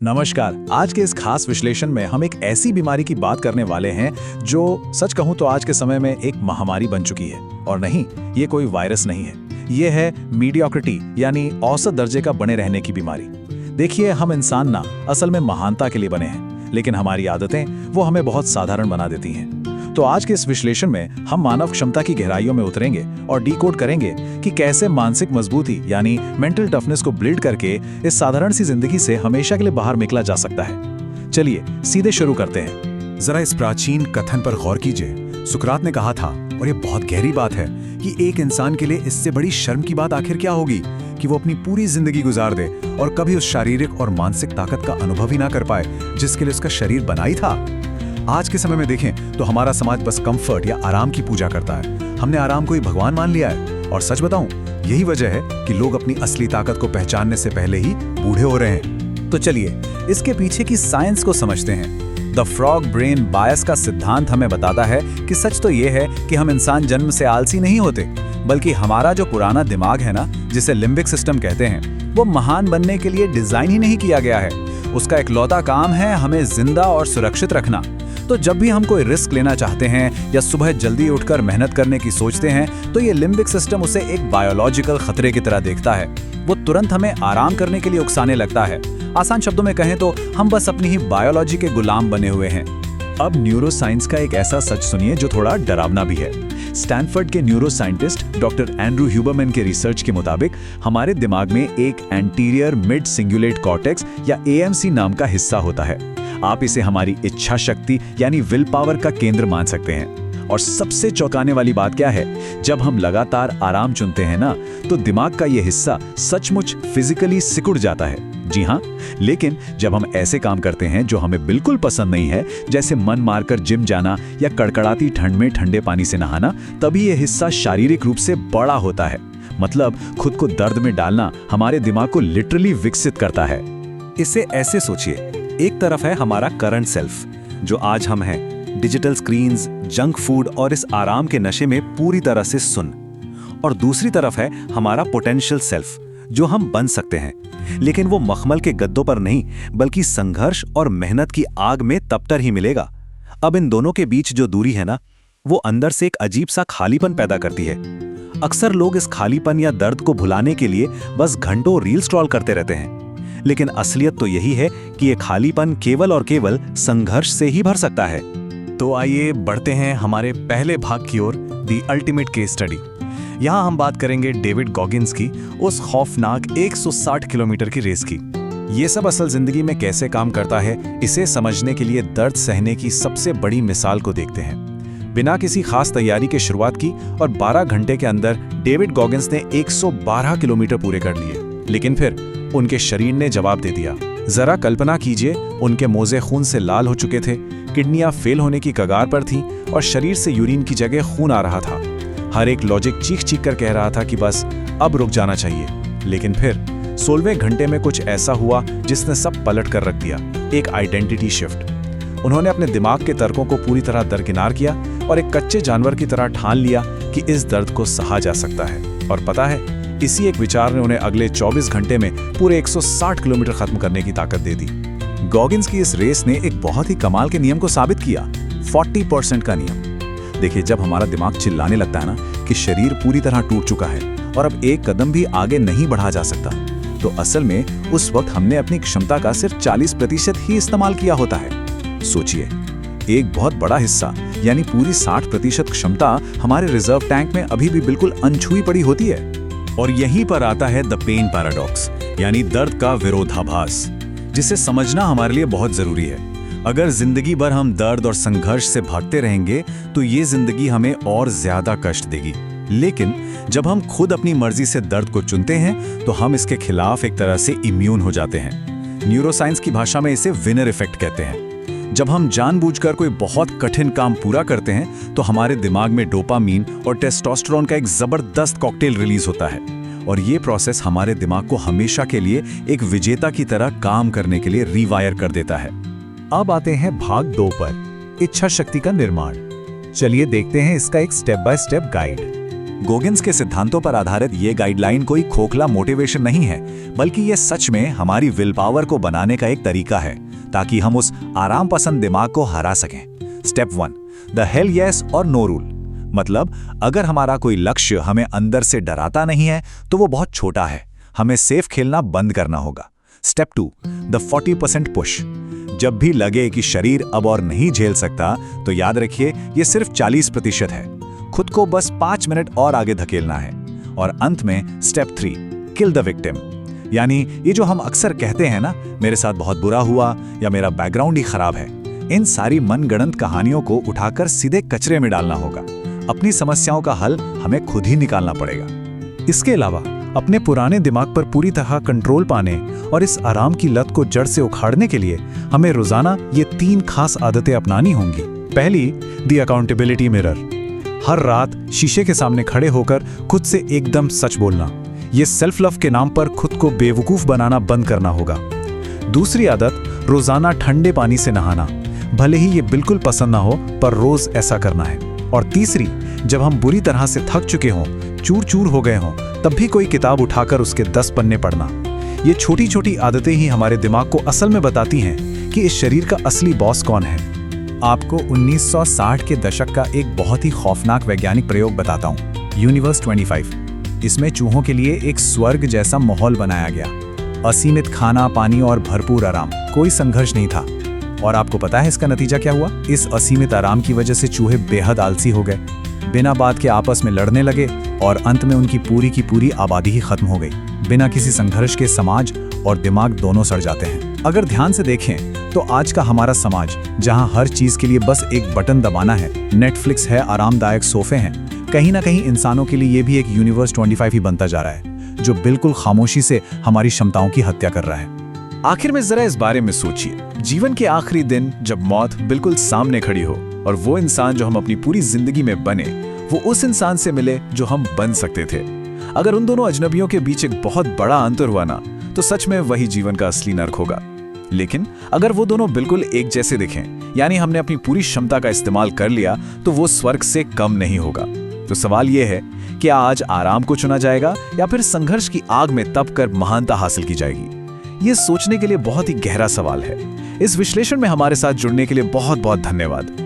नमस्कार। आज के इस खास विश्लेषण में हम एक ऐसी बीमारी की बात करने वाले हैं जो सच कहूं तो आज के समय में एक महामारी बन चुकी है। और नहीं, ये कोई वायरस नहीं है, ये है मीडियोक्रिटी यानी औसत दर्जे का बने रहने की बीमारी। देखिए, हम इंसान ना असल में महानता के लिए बने हैं, लेकिन हमारी आदतें वो हमें बहुत साधारण बना देती हैं। तो आज के इस विश्लेषण में हम मानव क्षमता की गहराइयों में उतरेंगे और डीकोड करेंगे कि कैसे मानसिक मजबूती यानी मेंटल टफनेस को बिल्ड करके इस साधारण सी जिंदगी से हमेशा के लिए बाहर निकला जा सकता है। चलिए सीधे शुरू करते हैं। जरा इस प्राचीन कथन पर गौर कीजिए। सुकरात ने कहा था, और ये बहुत गहरी बात है, कि एक इंसान के लिए इससे बड़ी शर्म की बात आखिर क्या होगी कि वो अपनी पूरी जिंदगी गुजार दे और कभी उस शारीरिक और मानसिक ताकत का अनुभव ही ना कर पाए जिसके लिए उसका शरीर बना ही था। आज के समय में देखें तो हमारा समाज बस कंफर्ट या आराम की पूजा करता है। हमने आराम को ही भगवान मान लिया है, और सच बताऊं, यही वजह है कि लोग अपनी असली ताकत को पहचानने से पहले ही बूढ़े हो रहे हैं। तो चलिए इसके पीछे की साइंस को समझते हैं। द फ्रॉग ब्रेन बायस का सिद्धांत हमें बताता है कि सच तो ये है कि हम इंसान जन्म से आलसी नहीं होते, बल्कि हमारा जो पुराना दिमाग है ना, जिसे लिम्बिक सिस्टम कहते हैं, वो महान बनने के लिए डिजाइन ही नहीं किया गया है। उसका इकलौता काम है हमें जिंदा और सुरक्षित रखना। तो जब भी हम कोई रिस्क लेना चाहते हैं या सुबह जल्दी उठकर मेहनत करने की सोचते हैं, तो ये लिम्बिक सिस्टम उसे एक बायोलॉजिकल खतरे की तरह देखता है। वो तुरंत हमें आराम करने के लिए उकसाने लगता है। आसान शब्दों में कहें तो हम बस अपनी ही बायोलॉजी के गुलाम बने हुए हैं। अब न्यूरोसाइंस का एक ऐसा सच सुनिए जो थोड़ा डरावना भी है। स्टैनफोर्ड के neuro scientist doctor Andrew Huberman के रिसर्च के मुताबिक हमारे दिमाग में एक एंटीरियर मिड सिंगुलेट कॉर्टेक्स या एएमसी नाम का हिस्सा होता है। आप इसे हमारी इच्छा शक्ति यानी विल पावर का केंद्र मान सकते हैं। और सबसे चौंकाने वाली बात क्या है, जब हम लगातार आराम चुनते हैं ना, तो दिमाग का यह हिस्सा सचमुच फिजिकली सिकुड़ जाता है। जी हाँ, लेकिन जब हम ऐसे काम करते हैं जो हमें बिल्कुल पसंद नहीं है, जैसे मन मारकर जिम जाना या कड़कड़ाती ठंड में ठंडे पानी से नहाना, तभी यह हिस्सा शारीरिक रूप से बड़ा होता है। मतलब खुद को दर्द में डालना हमारे दिमाग को लिटरली विकसित करता है। इसे ऐसे सोचिए, एक तरफ है हमारा करंट सेल्फ, जो आज हम हैं, डिजिटल स्क्रीन्स, जंक फूड और इस आराम के नशे में पूरी तरह से सुन। और दूसरी तरफ है हमारा पोटेंशियल सेल्फ, जो हम बन सकते हैं, लेकिन वो मखमल के गद्दों पर नहीं, बल्कि संघर्ष और मेहनत की आग में तपतर ही मिलेगा। अब इन दोनों के बीच जो दूरी है ना, वो अंदर से एक अजीब सा खालीपन पैदा करती है। अक्सर लोग इस खालीपन या दर्द को भुलाने के लिए बस घंटों रील स्क्रॉल करते रहते हैं, लेकिन असलियत तो यही है कि ये खालीपन केवल और केवल संघर्ष से ही भर सकता है। तो आइए बढ़ते हैं हमारे पहले भाग की ओर, द अल्टीमेट केस स्टडी। यहाँ हम बात करेंगे डेविड गॉगिन्स की, उस खौफनाक 160 किलोमीटर की रेस की। ये सब असल जिंदगी में कैसे काम करता है, इसे समझने के लिए दर्द सहने की सबसे बड़ी मिसाल को देखते हैं। बिना किसी खास तैयारी के शुरुआत की और 12 घंटे के अंदर डेविड गॉगिन्स ने 112 किलोमीटर पूरे कर लिए। लेकिन फिर उनके शरीर ने जवाब दे दिया। जरा कल्पना कीजिए, उनके मोजे खून से लाल हो चुके थे, किडनियां फेल होने की कगार पर थीं और शरीर से यूरिन की जगह खून आ रहा था। हर एक लॉजिक चीख चीख कर कह रहा था कि बस अब रुक जाना चाहिए। लेकिन फिर 16वें घंटे में कुछ ऐसा हुआ जिसने सब पलट कर रख दिया, एक आइडेंटिटी शिफ्ट। उन्होंने अपने दिमाग के तर्कों को पूरी तरह दरकिनार किया और एक कच्चे जानवर की तरह ठान लिया कि इस दर्द को सहा जा सकता है। और पता है, इसी एक विचार ने उन्हें अगले 24 घंटे में पूरे 160 किलोमीटर खत्म करने की ताकत दे दी। गॉगिन्स की इस रेस ने एक बहुत ही कमाल के नियम को साबित किया, 40% का नियम। देखिए, जब हमारा दिमाग चिल्लाने लगता है ना कि शरीर पूरी तरह टूट चुका है और अब एक कदम भी आगे नहीं बढ़ा जा सकता, तो असल में उस वक्त हमने अपनी क्षमता का सिर्फ 40% ही इस्तेमाल किया होता है। सोचिए, एक बहुत बड़ा हिस्सा यानी पूरी 60% क्षमता हमारे रिजर्व टैंक में अभी भी बिल्कुल अनछुई पड़ी होती है। और यहीं पर आता है द पेन पैराडॉक्स, यानी दर्द का विरोधाभास, जिसे समझना हमारे लिए बहुत जरूरी है। अगर जिंदगी भर हम दर्द और संघर्ष से भागते रहेंगे तो ये जिंदगी हमें और ज्यादा कष्ट देगी। लेकिन जब हम खुद अपनी मर्जी से दर्द को चुनते हैं तो हम इसके खिलाफ एक तरह से इम्यून हो जाते हैं। न्यूरोसाइंस की भाषा में इसे विनर इफेक्ट कहते हैं। जब हम जानबूझकर कोई बहुत कठिन काम पूरा करते हैं तो हमारे दिमाग में डोपामीन और टेस्टोस्टेरोन का एक जबरदस्त कॉकटेल रिलीज होता है, और ये प्रोसेस हमारे दिमाग को हमेशा के लिए एक विजेता की तरह काम करने के लिए रीवायर कर देता है। अब आते हैं भाग 2 पर, इच्छा शक्ति का निर्माण। चलिए देखते हैं इसका एक स्टेप बाय स्टेप गाइड। गोगिन्स के सिद्धांतों पर आधारित ये गाइडलाइन कोई खोखला मोटिवेशन नहीं है, बल्कि ये सच में हमारी विल पावर को बनाने का एक तरीका है, ताकि हम उस आराम पसंद दिमाग को हरा सकें। स्टेप 1, द हेल येस और नो रूल। मतलब अगर हमारा कोई लक्ष्य हमें अंदर से डराता नहीं है तो वो बहुत छोटा है, हमें सेफ खेलना बंद करना होगा। Step 2, the 40% push. जब भी लगे कि शरीर अब और नहीं झेल सकता, तो याद रखिए ये सिर्फ 40% है। खुद को बस 5 मिनट और आगे धकेलना है। और अंत में स्टेप 3, किल द विक्टिम। यानी ये जो हम अक्सर कहते हैं ना, मेरे साथ बहुत बुरा हुआ या मेरा बैकग्राउंड ही खराब है, इन सारी मनगढ़ंत कहानियों को उठाकर सीधे कचरे में डालना होगा। अपनी समस्याओं का हल हमें खुद ही निकालना पड़ेगा। इसके अलावा अपने पुराने दिमाग पर पूरी तरह कंट्रोल पाने और इस आराम की लत को जड़ से उखाड़ने के लिए हमें रोजाना ये 3 खास आदतें अपनानी होंगी। पहली, द अकाउंटेबिलिटी मिरर। हर रात शीशे के सामने खड़े होकर खुद से एकदम सच बोलना। ये सेल्फ लव के नाम पर खुद को बेवकूफ बनाना बंद करना होगा। दूसरी आदत, रोजाना ठंडे पानी से नहाना। भले ही ये बिल्कुल पसंद ना हो, पर रोज ऐसा करना है। और तीसरी, जब हम बुरी तरह से थक चुके हों, चूर चूर हो गए हों, तब भी कोई किताब उठाकर उसके 10 पन्ने पढ़ना। ये छोटी छोटी आदतें ही हमारे दिमाग को असल में बताती हैं कि इस शरीर का असली बॉस कौन है। आपको 1960 के दशक का एक बहुत ही खौफनाक वैज्ञानिक प्रयोग बताता हूँ, यूनिवर्स 25। इसमें चूहों के लिए एक स्वर्ग जैसा माहौल बनाया गया। असीमित खाना, पानी और भरपूर आराम, कोई संघर्ष नहीं था। और आपको पता है इसका नतीजा क्या हुआ? इस असीमित आराम की वजह से चूहे बेहद आलसी हो गए, बिना बात के आपस में लड़ने लगे और अंत में उनकी पूरी आबादी ही खत्म हो गई। बिना किसी संघर्ष के समाज और दिमाग दोनों सड़ जाते हैं। अगर ध्यान से देखें तो आज का हमारा समाज, जहां हर चीज के लिए बस एक बटन दबाना है, नेटफ्लिक्स है, आरामदायक सोफे हैं, कहीं ना कहीं इंसानों के लिए ये भी एक यूनिवर्स 25 ही बनता जा रहा है, जो बिल्कुल खामोशी से हमारी क्षमताओं की हत्या कर रहा है। आखिर में जरा इस बारे में सोचिए, जीवन के आखिरी दिन जब मौत बिल्कुल सामने खड़ी हो और वो इंसान जो हम अपनी पूरी जिंदगी में बने, वो उस इंसान से मिले जो हम बन सकते थे। अगर उन दोनों अजनबियों के बीच एक बहुत बड़ा अंतर हुआ ना, तो सच में वही जीवन का असली नर्क होगा। लेकिन अगर वो दोनों बिल्कुल एक जैसे दिखें, यानी हमने अपनी पूरी क्षमता का इस्तेमाल कर लिया, तो वो स्वर्ग से कम नहीं होगा। तो सवाल ये है कि आज आराम को चुना जाएगा या फिर संघर्ष की आग में तप कर महानता हासिल की जाएगी? ये सोचने के लिए बहुत ही गहरा सवाल है। इस विश्लेषण में हमारे साथ जुड़ने के लिए बहुत बहुत धन्यवाद।